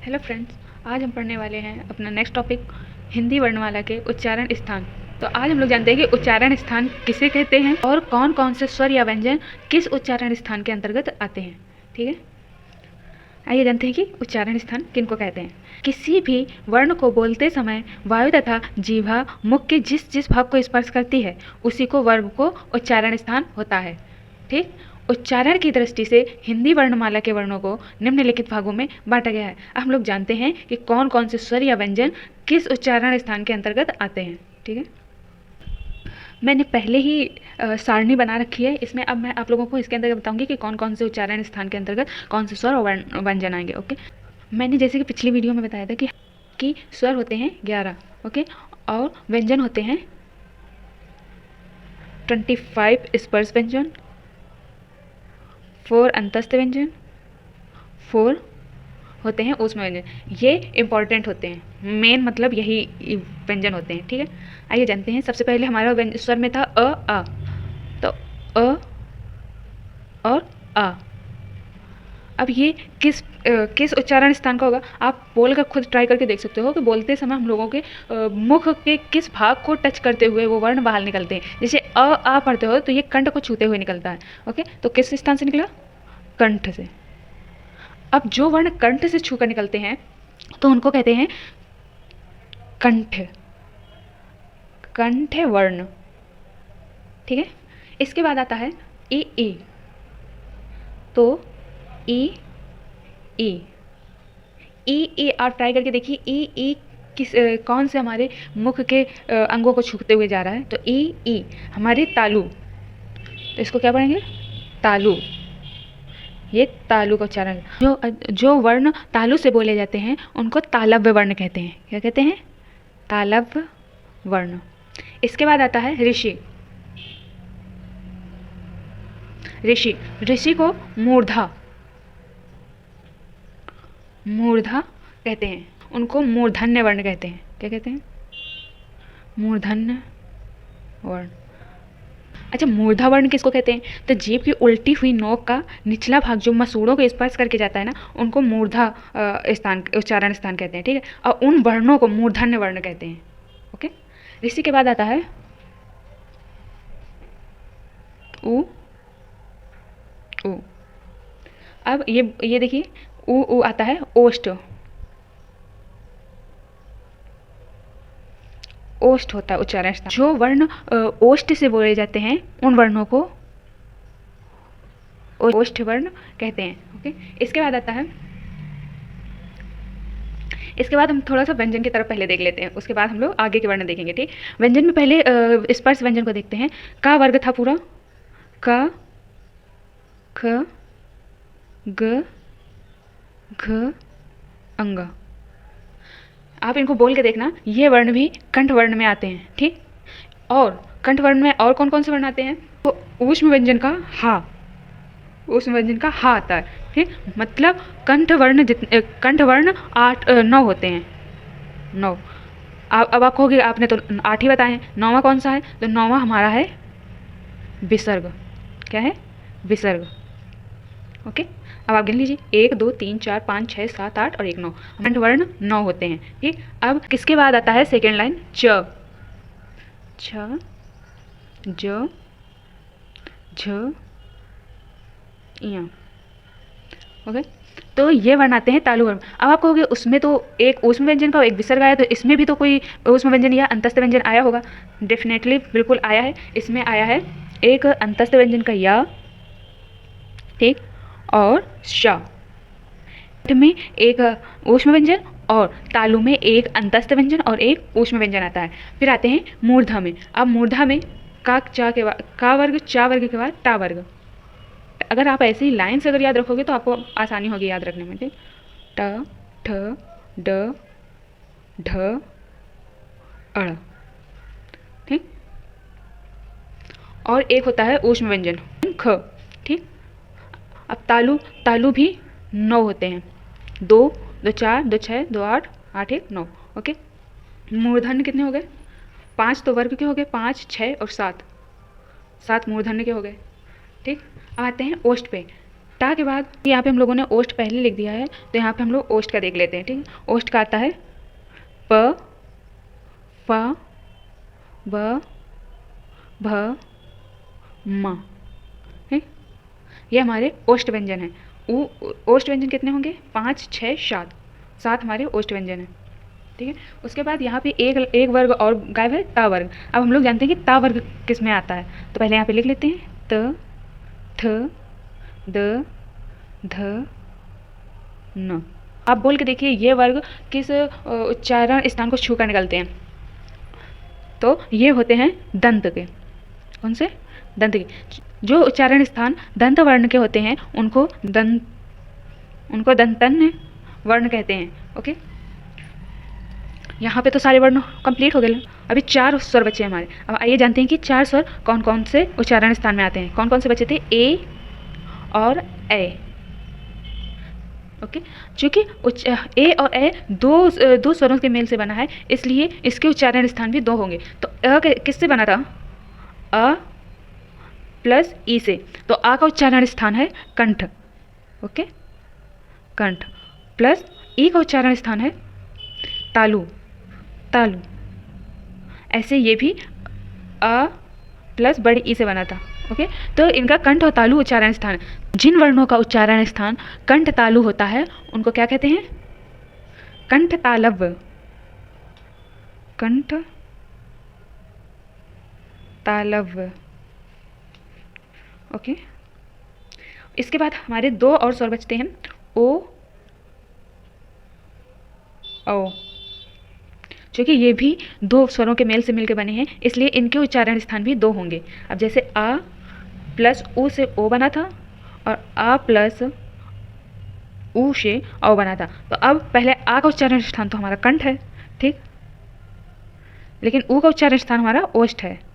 Hello friends, आज हम पढ़ने वाले हैं अपना नेक्स्ट टॉपिक हिंदी वर्णमाला के उच्चारण स्थान। तो आज हम लोग जानते हैं कि उच्चारण स्थान किसे कहते हैं और कौन कौन से स्वर या व्यंजन किस उच्चारण स्थान के अंतर्गत आते हैं। ठीक है, आइए जानते हैं कि उच्चारण स्थान किनको कहते हैं। किसी भी वर्ण को बोलते समय वायु तथा जीभा मुख के जिस जिस भाग को स्पर्श करती है उसी को वर्ग को उच्चारण स्थान होता है। ठीक, उच्चारण की दृष्टि से हिंदी वर्णमाला के वर्णों को निम्नलिखित भागों में बांटा गया है। अब हम लोग जानते हैं कि कौन कौन से स्वर या व्यंजन किस उच्चारण स्थान के अंतर्गत आते हैं। ठीक है, मैंने पहले ही सारणी बना रखी है इसमें। अब मैं आप लोगों को इसके अंतर्गत बताऊंगी कि कौन कौन से उच्चारण स्थान के अंतर्गत कौन से स्वर और व्यंजन आएंगे। ओके, मैंने जैसे कि पिछली वीडियो में बताया था कि स्वर होते हैं 11, ओके, और व्यंजन होते हैं 25 स्पर्श व्यंजन, 4 अंतस्थ व्यंजन, 4 होते हैं ऊष्म व्यंजन। ये इंपॉर्टेंट होते हैं, मेन मतलब यही व्यंजन होते हैं। ठीक है, आइए जानते हैं। सबसे पहले हमारा स्वर में था अ आ, तो अ और आ। अब ये किस उच्चारण स्थान का होगा, आप बोल कर खुद ट्राई करके देख सकते हो कि बोलते समय हम लोगों के मुख के किस भाग को टच करते हुए वो वर्ण बाहर निकलते हैं। जैसे अ आ पढ़ते हो तो ये कंठ को छूते हुए निकलता है। ओके, तो किस स्थान से निकला? कंठ से। अब जो वर्ण कंठ से छूकर निकलते हैं तो उनको कहते हैं कंठ, कंठ वर्ण। ठीक है, इसके बाद आता है ई ई, तो ई ई ई ई आप ट्राई करके देखिए ई ई किस कौन से हमारे मुख के अंगों को छूते हुए जा रहा है। तो ई ई हमारे तालु, तो इसको क्या पढ़ेंगे? तालु। ये तालु का उच्चारण। जो वर्ण तालु से बोले जाते हैं उनको तालव्य वर्ण कहते हैं। क्या कहते हैं? तालव्य वर्ण। इसके बाद आता है ऋषि। ऋषि, ऋषि को मूर्धा, मूर्धा कहते हैं। उनको मूर्धन्य वर्ण कहते हैं। क्या कहते हैं? मूर्धन्य वर्ण। अच्छा, मूर्धा वर्ण किसको कहते हैं? तो जीभ की उल्टी हुई नोक का निचला भाग जो मसूड़ों को स्पर्श करके जाता है ना, उनको मूर्धा स्थान, उच्चारण स्थान कहते हैं। ठीक है, और उन वर्णों को मूर्धन्य वर्ण कहते हैं। ओके, ऋषि के बाद आता है उ उ। अब ये देखिए, उ उ आता है ओष्ठ। ओष्ठ होता है उच्चारण स्थान। जो वर्ण ओष्ठ से बोले जाते हैं उन वर्णों को ओष्ठ वर्ण कहते हैं। ओके, इसके बाद आता है, इसके बाद हम थोड़ा सा व्यंजन की तरफ पहले देख लेते हैं, उसके बाद हम लोग आगे के वर्ण देखेंगे। ठीक, व्यंजन में पहले स्पर्श व्यंजन को देखते हैं। का वर्ग था पूरा, का, ख, ग, घ, अंग। आप इनको बोल के देखना, ये वर्ण भी कंठ वर्ण में आते हैं। ठीक, और कंठ वर्ण में और कौन कौन से वर्ण आते हैं? तो ऊष्म व्यंजन का हा, ऊष्म व्यंजन का हा आता है। ठीक, मतलब कंठ वर्ण कंठ वर्ण 9 होते हैं। 9। अब आप कहोगे आपने तो 8 ही बताए हैं, 9वां कौन सा है? तो 9वां हमारा है विसर्ग। क्या है? विसर्ग। ओके, अब आप गिन लीजिए, 1 2 3 4 5 6 7 8 और 1 9। कंठ वर्ण 9 होते हैं। ठीक, अब किसके बाद आता है सेकेंड लाइन? च, छ, ज, झ, इया। ओके, तो ये वर्ण आते हैं तालु वर्ण। अब आप कहोगे उसमें तो एक ऊष्म व्यंजन का एक विसर्ग आया, तो इसमें भी तो कोई ऊष्म व्यंजन या अंतस्थ व्यंजन आया होगा। डेफिनेटली बिल्कुल आया है। इसमें आया है एक अंतस्थ व्यंजन का या, ठीक, और श में एक ऊष्म व्यंजन और तालु में एक अंतस्थ व्यंजन और एक ऊष्म व्यंजन आता है। फिर आते हैं मूर्धा में। अब मूर्धा में का चा के बाद का वर्ग, चा वर्ग के बाद टा वर्ग। अगर आप ऐसे ही लाइन से अगर याद रखोगे तो आपको आसानी होगी याद रखने में। ठीक, ट, ठ, ड, ढ, अड़। ठीक, और एक होता है ऊष्म व्यंजन ख। ठीक, अब तालु भी 9 होते हैं। 2 2 4 2 6 2 8 8 1 9। ओके, मूर्धन्य कितने हो गए? 5 तो वर्ग के हो गए, 5 6 और 7 मूर्धन्य के हो गए। ठीक, अब आते हैं ओष्ठ पे। टा के बाद यहाँ पे हम लोगों ने ओष्ठ पहले लिख दिया है, तो यहाँ पे हम लोग ओष्ठ का देख लेते हैं। ठीक है, ओष्ठ का आता है प, फ, ब, भ, म। ठीक, ये हमारे ओष्ठ व्यंजन हैं। ओष्ठ व्यंजन कितने होंगे? 5, 6, 7, 7 हमारे ओष्ठ व्यंजन हैं। ठीक है, उसके बाद यहाँ पे एक वर्ग और गायब है, ता वर्ग। अब हम लोग जानते हैं कि ता वर्ग किस में आता है, तो पहले यहाँ पे लिख लेते हैं त, थ, द, ध, न। आप बोल के देखिए ये वर्ग किस उच्चारण स्थान को छू कर निकलते हैं, तो ये होते हैं दंत के। कौन से? दंत के। जो उच्चारण स्थान दंत वर्ण के होते हैं उनको दंतन वर्ण कहते हैं। ओके, यहाँ पे तो सारे वर्ण कंप्लीट हो गए। अभी 4 स्वर बचे हमारे। अब आइए जानते हैं कि 4 स्वर कौन कौन से उच्चारण स्थान में आते हैं। कौन कौन से बचे थे? ए और ए। ओके, चूँकि ए और ए दो स्वरों के मेल से बना है, इसलिए इसके उच्चारण स्थान भी 2 होंगे। तो अ किससे बना था? अ प्लस ई से। तो आ का उच्चारण स्थान है कंठ। ओके, कंठ प्लस ई का उच्चारण स्थान है तालु, तालु। ऐसे ये भी अ प्लस बड़ी ई से बना था। ओके, तो इनका कंठ और तालु उच्चारण स्थान। जिन वर्णों का उच्चारण स्थान कंठ तालु होता है उनको क्या कहते हैं? कंठ तालव्य, कंठ तालव्य। ओके, इसके बाद हमारे 2 और स्वर बचते हैं, ओ, औ। क्योंकि ये भी 2 स्वरों के मेल से मिलकर बने हैं, इसलिए इनके उच्चारण स्थान भी 2 होंगे। अब जैसे आ प्लस ऊ से ओ बना था और आ प्लस ऊ से औ बना था, तो अब पहले आ का उच्चारण स्थान तो हमारा कंठ है, ठीक, लेकिन ऊ का उच्चारण स्थान हमारा ओष्ठ है।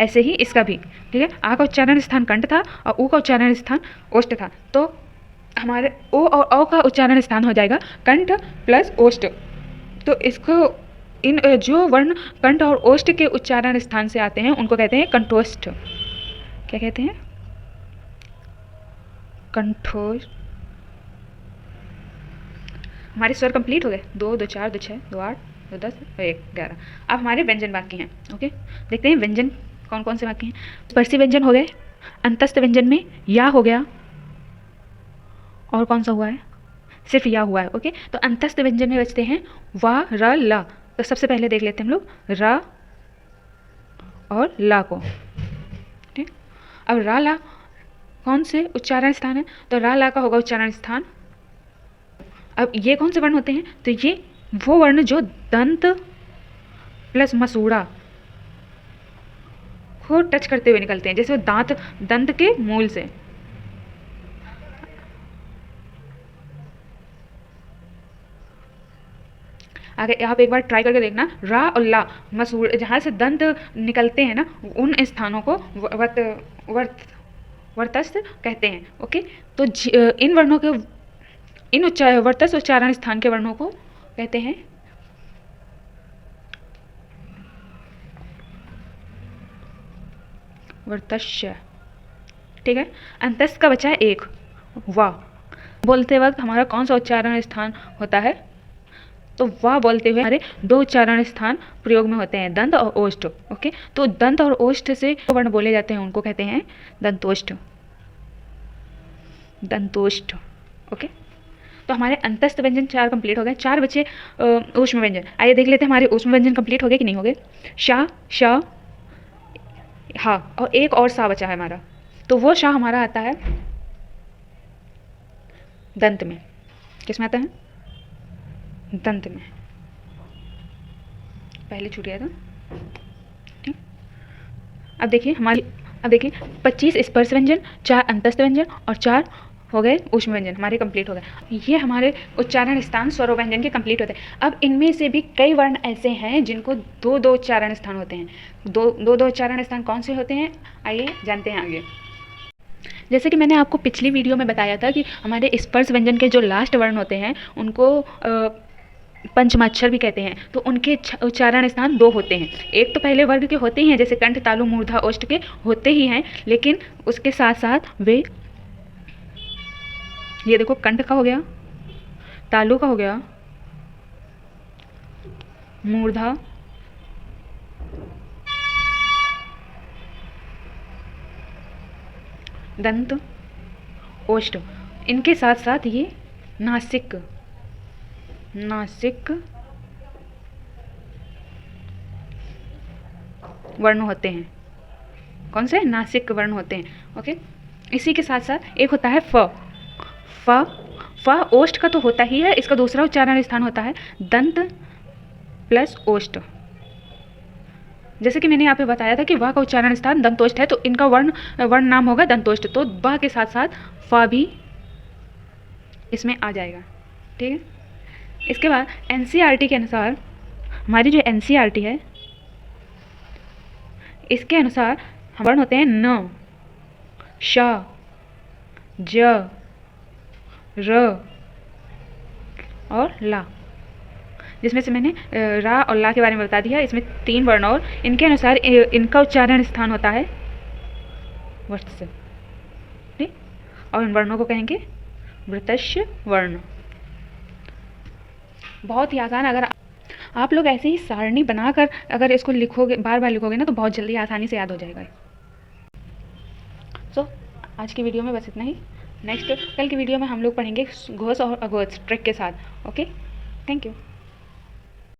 ऐसे ही इसका भी, ठीक है, आ का उच्चारण स्थान कंठ था और ऊ का उच्चारण स्थान ओष्ठ था, तो हमारे ओ और औ का उच्चारण स्थान हो जाएगा कंठ प्लस ओष्ठ। तो इसको इन जो वर्ण कंठ और ओष्ठ के उच्चारण स्थान से आते हैं उनको कहते हैं कंठोष्ठ। क्या कहते हैं? कंठोष्ठ। हमारे स्वर कंप्लीट हो गए, 2, 2, 4, 2, 6, 2, 8, 2, 10, 1, 11। अब हमारे व्यंजन बाकी हैं। ओके, देखते हैं व्यंजन कौन कौन से बाकी हैं। स्पर्शी व्यंजन हो गए, अंतस्थ व्यंजन में या हो गया, और कौन सा हुआ है? सिर्फ या हुआ है। ओके, तो अंतस्थ व्यंजन में बचते हैं वा, र, ला। तो सबसे पहले देख लेते हैं हम लोग रा और ला को। ठीक, अब रा ला कौन से उच्चारण स्थान है? तो रा ला का होगा उच्चारण स्थान। अब ये कौन से वर्ण होते हैं? तो ये वो वर्ण जो दंत प्लस मसूड़ा को टच करते हुए निकलते हैं, जैसे दांत, दंत के मूल से। आगे आप एक बार ट्राई करके देखना, रा और ला मसूड़, जहाँ से दंत निकलते हैं ना, उन स्थानों को वर्तस्थ कहते हैं। ओके, तो इन वर्णों के, इन वर्तस्थ उच्चारण स्थान के वर्णों को कहते हैं वर्तस्य। ठीक है, अंतस्थ का बचा है एक, वा। बोलते वक्त हमारा कौन सा उच्चारण स्थान होता है? तो वाह बोलते हुए हमारे 2 उच्चारण स्थान प्रयोग में होते हैं, दंत और ओष्ठ। ओके, तो दंत और ओष्ठ से वर्ण बोले जाते हैं उनको कहते हैं दंतोष्ठ, दंतोष्ठ। ओके, तो हमारे अंतस्थ व्यंजन 4 कंप्लीट हो गए, 4 बचे ऊष्म व्यंजन। आइए देख लेते हैं हमारे ऊष्म व्यंजन कंप्लीट हो गए कि नहीं हो गए। शा, श, हा, और एक और सा बचा है हमारा, तो वो शा हमारा आता है दंत में। किस में आता है? दंत में। पहले छूट गया था। ठीक, अब देखिए 25 स्पर्श व्यंजन, 4 अंतस्थ व्यंजन और 4 हो गए ऊष्म व्यंजन हमारे कंप्लीट हो गए। ये हमारे उच्चारण स्थान स्वरों व्यंजन के कंप्लीट होते हैं। अब इनमें से भी कई वर्ण ऐसे हैं जिनको 2-2 उच्चारण स्थान होते हैं। 2-2 उच्चारण स्थान कौन से होते हैं? आइए जानते हैं आगे। जैसे कि मैंने आपको पिछली वीडियो में बताया था कि हमारे स्पर्श व्यंजन के जो लास्ट वर्ण होते हैं उनको पंचमाक्षर भी कहते हैं, तो उनके उच्चारण स्थान 2 होते हैं। एक तो पहले वर्ग के होते ही हैं, जैसे कंठ, तालु, मूर्धा, ओष्ठ के होते ही हैं, लेकिन उसके साथ साथ वे ये देखो कंठ का हो गया, तालु का हो गया, मूर्धा, दंत, ओष्ठ। इनके साथ साथ ये नासिक, नासिक वर्ण होते हैं। कौन से? नासिक वर्ण होते हैं। ओके, इसी के साथ साथ एक होता है फ। फ फ ओष्ठ का तो होता ही है, इसका दूसरा उच्चारण स्थान होता है दंत प्लस ओष्ठ। जैसे कि मैंने यहाँ पे बताया था कि व का उच्चारण स्थान दंतोष्ठ है, तो इनका वर्ण नाम होगा दंतोष्ठ, तो ब के साथ साथ फ भी इसमें आ जाएगा। ठीक है। इसके बाद एनसीईआरटी के अनुसार, हमारी जो एनसीईआरटी है इसके अनुसार वर्ण होते हैं न, श, ज, र और ला। जिसमें से मैंने रा और ला के बारे में बता दिया। इसमें 3 वर्ण और इनके अनुसार इनका उच्चारण स्थान होता है वत्स। ठीक, और इन वर्णों को कहेंगे वृतस्य वर्ण। बहुत ही आसान। अगर आप लोग ऐसे ही सारणी बनाकर अगर इसको लिखोगे, बार बार लिखोगे ना, तो बहुत जल्दी आसानी से याद हो जाएगा। सो आज की वीडियो में बस इतना ही। नेक्स्ट कल की वीडियो में हम लोग पढ़ेंगे घोष और अघोष ट्रिक के साथ। Okay, thank you.